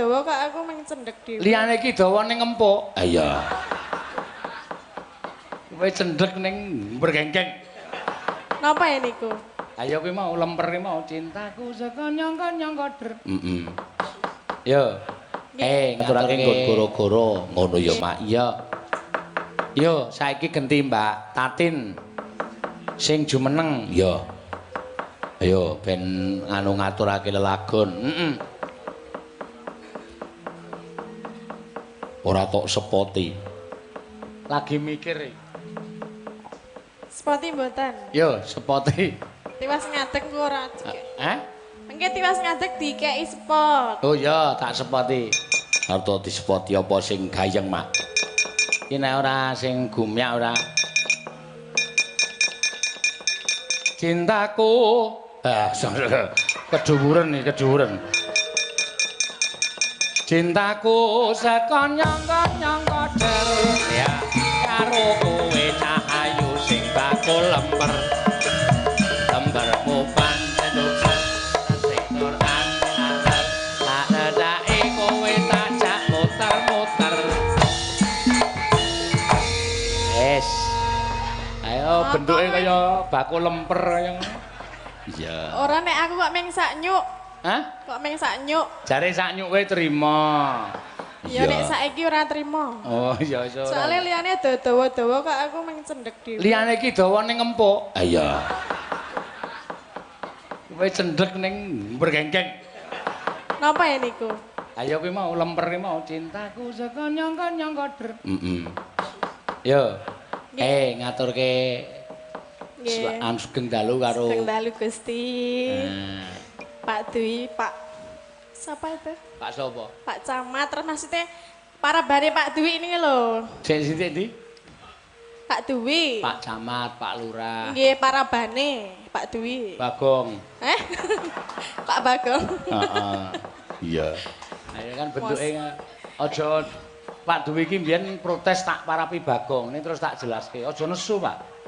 dawa kok aku mung cendhek dhewe. Liyane iki dawa ning empuk. Ah iya. Kowe cendhek ning bergengkeng. Napa ya niku? Ayo kuwi mau lemper iki mau cintaku saka nyangka-nyangka der. Yo. Ngaturake nggon goro-goro ngono ya, Mak. Iya. Yo, saiki genti Mbak Tatin. Sing jumeneng, yo. Ayo ben anu ngaturake lelagon. Ora tok sepoti. Lagi mikir iki. Spoti mboten. Yo, sepoti. Tiwas ngadeg ku ora. Mengke tiwas ngadeg dikeki spot. Oh iya, tak sepoti. Arep disepoti apa sing gayeng, Mak? Iki nek ora sing gumyak ora. Cintaku. Keduwuren iki, keduwuren. Cintaku saka nyangka-nyangka der. Ya, karo kowe cahayu sing bakul lemper. Lempermu pancen sing Quran alat. Tak nedake kowe tajak muter-muter. Wes. Ayo bentuke kaya bakul lemper kaya ngono. Iya. Ora nek aku kok meng sak nyuk. Hah? Kok meng sak nyuk. Jare sak nyuk kowe trima. Ya nek saiki ora trima. Oh iya iso. Soale liyane dawa-dawa kok aku meng cendhek dhewe. Liyane iki dawa ning empuk. Ah iya. Kowe cendhek ning bergengkeng. Napa ya niku? Ayo kuwi mau lemper iki mau cintaku saka nyangka-nyangka der. Yo. Ngaturke Nggih. Sugeng dalu karo Sugeng dalu Gusti. Pak Dwi, Pak siapa itu? Pak sapa? Pak Camat, terus maksudnya para bare Pak Dwi ini lho. Sik sithik ndi? Pak Dwi. Pak Camat, Pak Lurah. Nggih, para bane Pak Dwi. Bagong. Pak Bagong. Heeh. Iya. Ayo kan bentuke aja Pak Dwi iki mbiyen protes tak parapi Bagong. Ini terus tak jelaske. Aja nesu, Pak.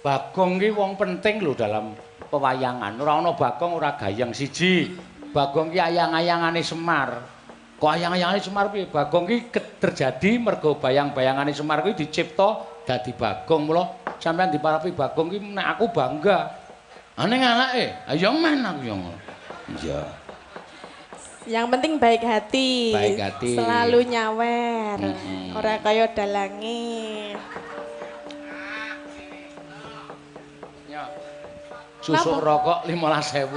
Bagong ki wong penting lho dalam pewayangan. Ora ana Bagong ora gayeng siji. Bagong ki ayang-ayangane Semar. Kok ayang-ayangane Semar piye? Bagong ki terjadi mergo bayang-bayangane Semar kuwi dicipta dadi Bagong. Mula sampean diparapi Bagong ki nek aku bangga. Ning anake, ayo men aku yo ngono. Iya. Yang penting baik hati. Baik hati. Selalu nyawer. Ora kaya dalange. Susuk rokok 15.000.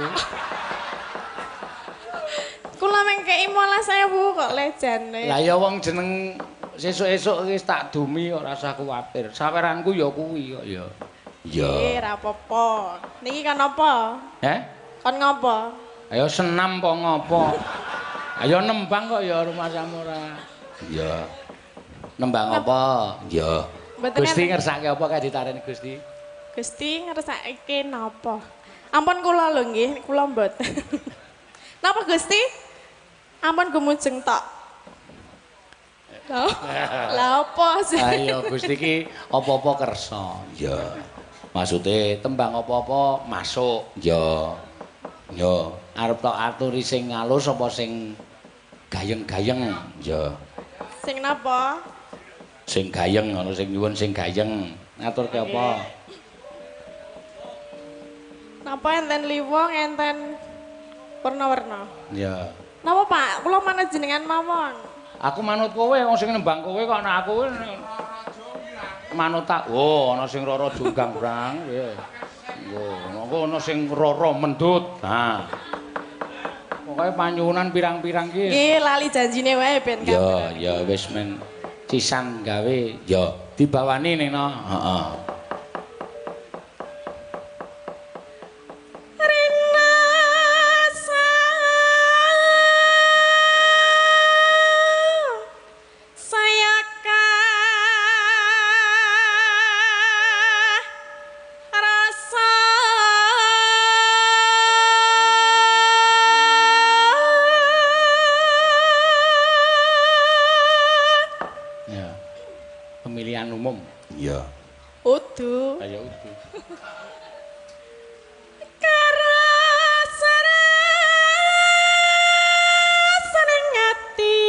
Kula mengkei 15.000 kok lejane. Lah ya wong jeneng sesuk-esuk wis tak dumi ora usah kuwatir. Saweranku ya kuwi kok ya. Iya. Ora apa-apa. Niki kan apa? Kon ngopo? Ayo senam po ngopo? Ayo nembang kok ya rumah samu ora. Iya. Nembang apa? Iya. Gusti ngersake apa kae ditareni Gusti? Gusti ngersake napa? Ampun kula lho nggih, kula mboten. Napa Gusti? Ampun gumujeng tok. Lah apa sih? Ayo Gusti iki apa-apa kersa. Iya. Maksude tembang apa-apa masuk. Iya. Yo, arep tok aturi sing alus apa sing gayeng-gayeng? Iya. Sing napa? Sing gayeng ana sing nyuwun sing gayeng. Ngaturke apa? Napa enten liwong, enten warna-warna? Iya. Napa Pak? Kula manut jenengan mawon. Aku manut kowe, wong sing nembang kowe kok ana aku manut tak. Oh, ana sing rara junggang brang. Nggih. Engko ana sing rara mendut. Nah. Pokoke panyuwunan pirang-pirang ki. Nggih, lali janjine wae ben kan. Ya wis men cisan gawe ya dibawani ning no. Heeh. Pemilihan umum. Iya. Udu. Ayo udu. Karo seneng ati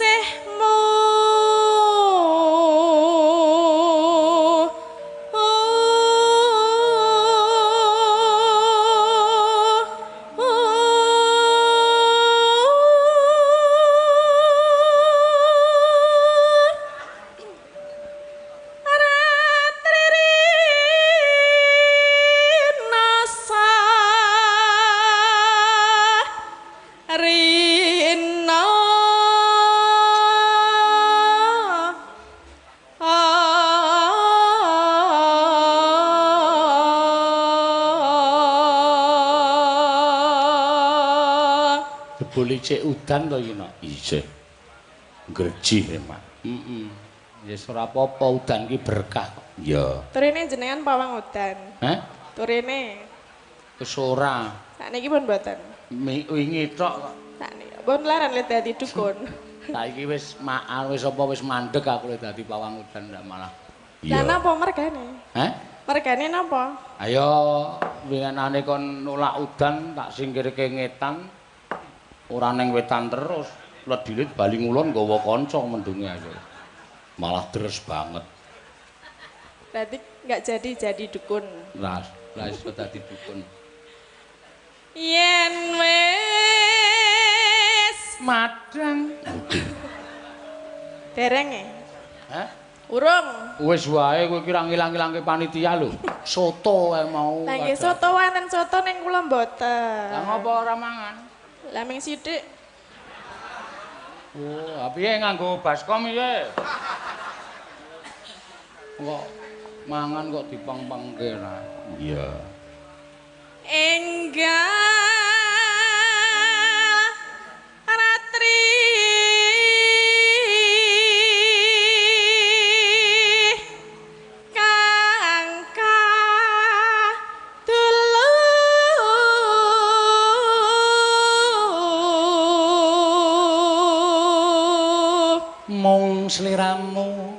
kekasihmu Rina jebul cek udan to iki nak isih grejih mak ya ora apa-apa udan ki berkah ya turine jenengan pawang udan turine wis ora sakniki pun mboten wingi tok kok sakniki pun laran le dadi dukun saiki wis wis apa wis mandeg aku le dadi pawang udan ndak malah lah napa mergane mergane napa ayo wingenane kon nolak udan tak singkirke ngetan ora ning wetan terus ledilit bali ngulon nggawa kanca mendunge ayo malah deres banget berarti nggak jadi dukun lah iso dadi dukun yen wis madang dereng urung wis wae kowe kira ngilang-ilangke panitia lho soto mau lah nggih soto wonten soto ning kula mboten lah ngopo ora mangan lah ming sithik oh piye nganggo baskom iki kok mangan kok dipang-pangke ra iya enggal ratri kangka dulu mung sliramu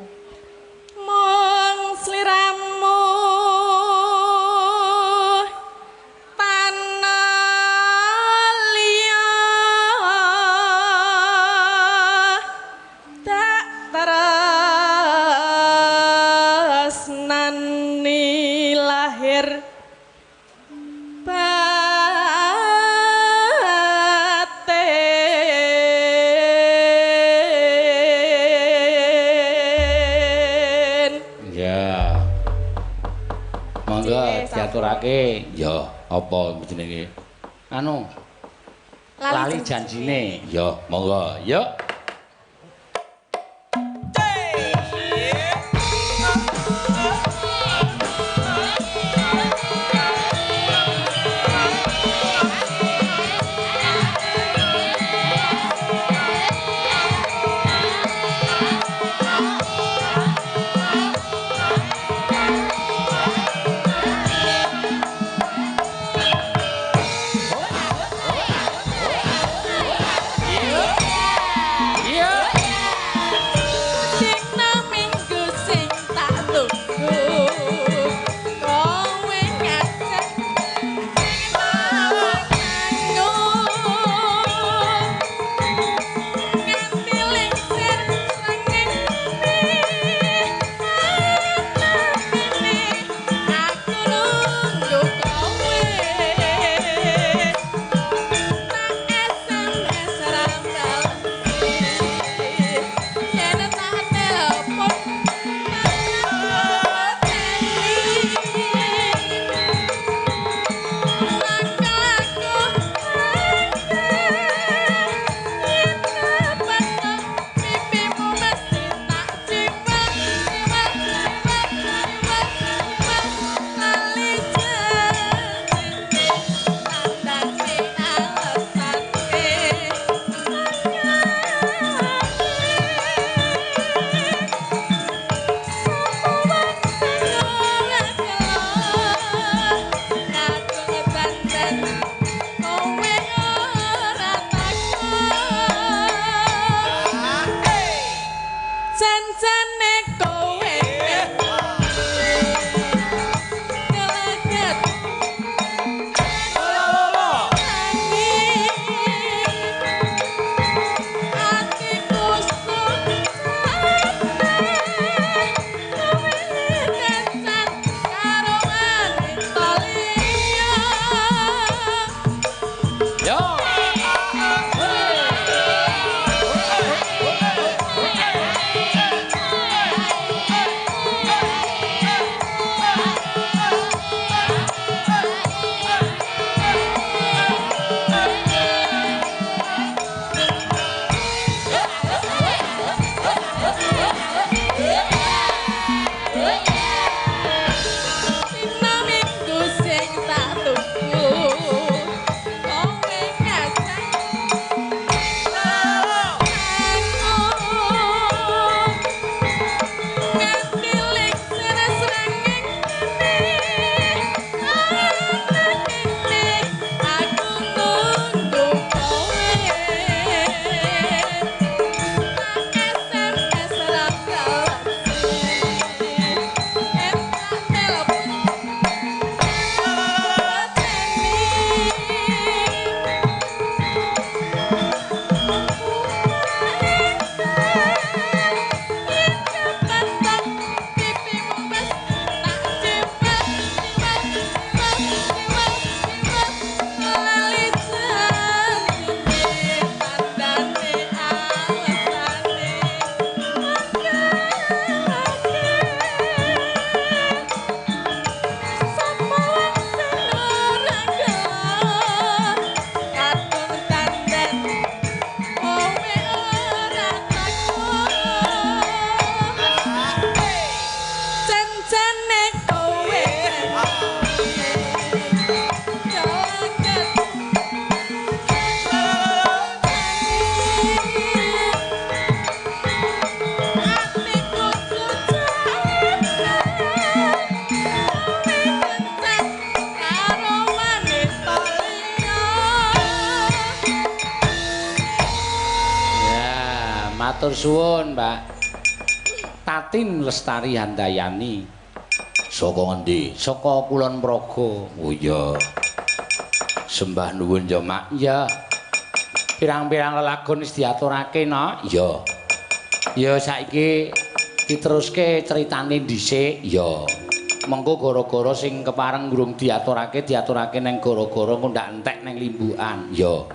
diaturake ya apa jenenge anu lali janjine ya monggo yuk matur suwun, Mbak. Tatin Lestari Handayani. Saka ngendi? Saka Kulon Progo. Oh iya. Sembah nuwun ya, Mak. Iya. Pirang-pirang lelagon wis diaturake, no? Iya. Ya saiki diteruske critane dhisik, ya. Mengko gara-gara sing kepareng durung diaturake neng gara-gara engko ndak entek neng limbukan, ya.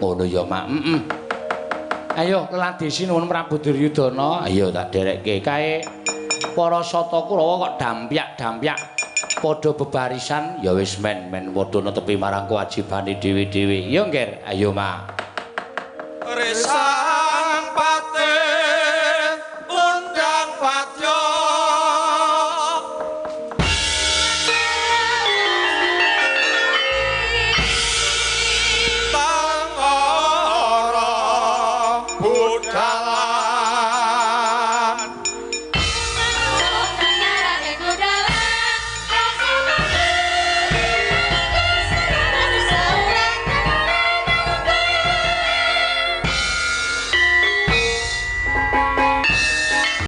Ngono ya, Mak. Ayo Keladesi nuwun Prabu Duryudana. Ayo tak derekke kae para sata Kurawa kok dampyak-dampyak padha bebarisan ya wis men padha netepi marang kewajibane dhewe-dhewe. Ya nggih, ayo Mak. Resang pate undang padya tangara buddha